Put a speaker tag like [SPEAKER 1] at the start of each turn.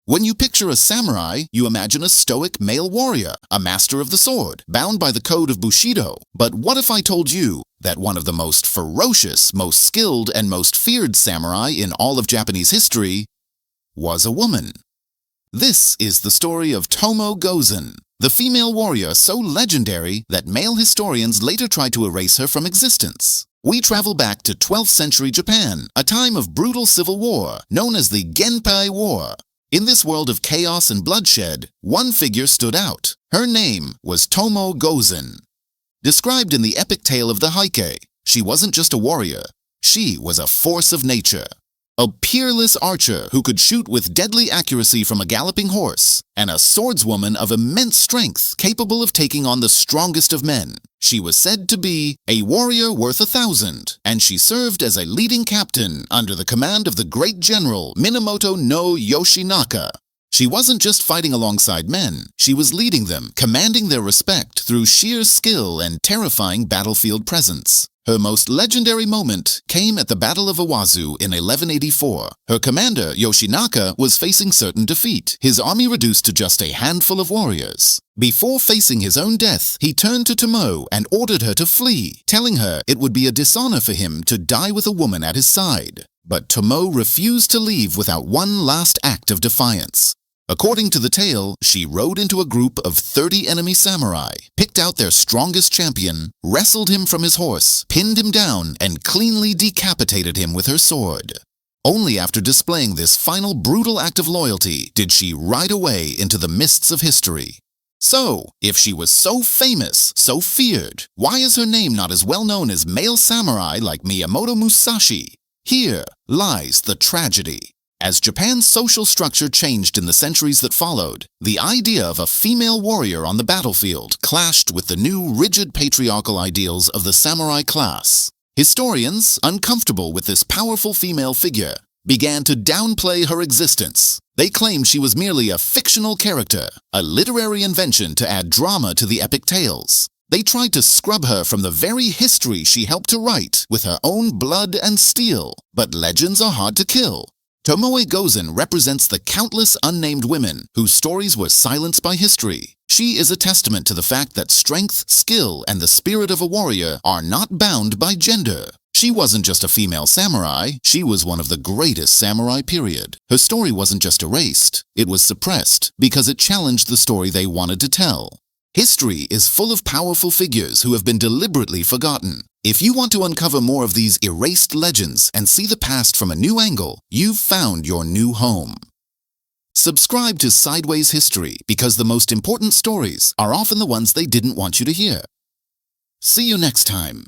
[SPEAKER 1] When you picture a samurai, you imagine a stoic male warrior, a master of the sword, bound by the code of Bushido. But what if I told you that one of the most ferocious, most skilled, and most feared samurai in all of Japanese history was a woman? This is the story of Tomoe Gozen, the female warrior so legendary that male historians later tried to erase her from existence. We travel back to 12th century Japan, a time of brutal civil war known as the Genpei War. In this world of chaos and bloodshed, one figure stood out. Her name was Tomoe Gozen. Described in the epic tale of the Heike, she wasn't just a warrior, she was a force of nature. A peerless archer who could shoot with deadly accuracy from a galloping horse, and a swordswoman of immense strength capable of taking on the strongest of men. She was said to be a warrior worth 1,000, and she served as a leading captain under the command of the great general Minamoto no Yoshinaka. She wasn't just fighting alongside men, she was leading them, commanding their respect through sheer skill and terrifying battlefield presence. Her most legendary moment came at the Battle of Iwazu in 1184. Her commander, Yoshinaka, was facing certain defeat, his army reduced to just a handful of warriors. Before facing his own death, he turned to Tomoe and ordered her to flee, telling her it would be a dishonor for him to die with a woman at his side. But Tomoe refused to leave without one last act of defiance. According to the tale, she rode into a group of 30 enemy samurai, picked out their strongest champion, wrestled him from his horse, pinned him down, and cleanly decapitated him with her sword. Only after displaying this final brutal act of loyalty did she ride away into the mists of history. So, if she was so famous, so feared, why is her name not as well known as male samurai like Miyamoto Musashi? Here lies the tragedy. As Japan's social structure changed in the centuries that followed, the idea of a female warrior on the battlefield clashed with the new rigid patriarchal ideals of the samurai class. Historians, uncomfortable with this powerful female figure, began to downplay her existence. They claimed she was merely a fictional character, a literary invention to add drama to the epic tales. They tried to scrub her from the very history she helped to write with her own blood and steel. But legends are hard to kill. Tomoe Gozen represents the countless unnamed women whose stories were silenced by history. She is a testament to the fact that strength, skill, and the spirit of a warrior are not bound by gender. She wasn't just a female samurai, she was one of the greatest samurai period. Her story wasn't just erased, it was suppressed because it challenged the story they wanted to tell. History is full of powerful figures who have been deliberately forgotten. If you want to uncover more of these erased legends and see the past from a new angle, you've found your new home. Subscribe to Sideways History because the most important stories are often the ones they didn't want you to hear. See you next time.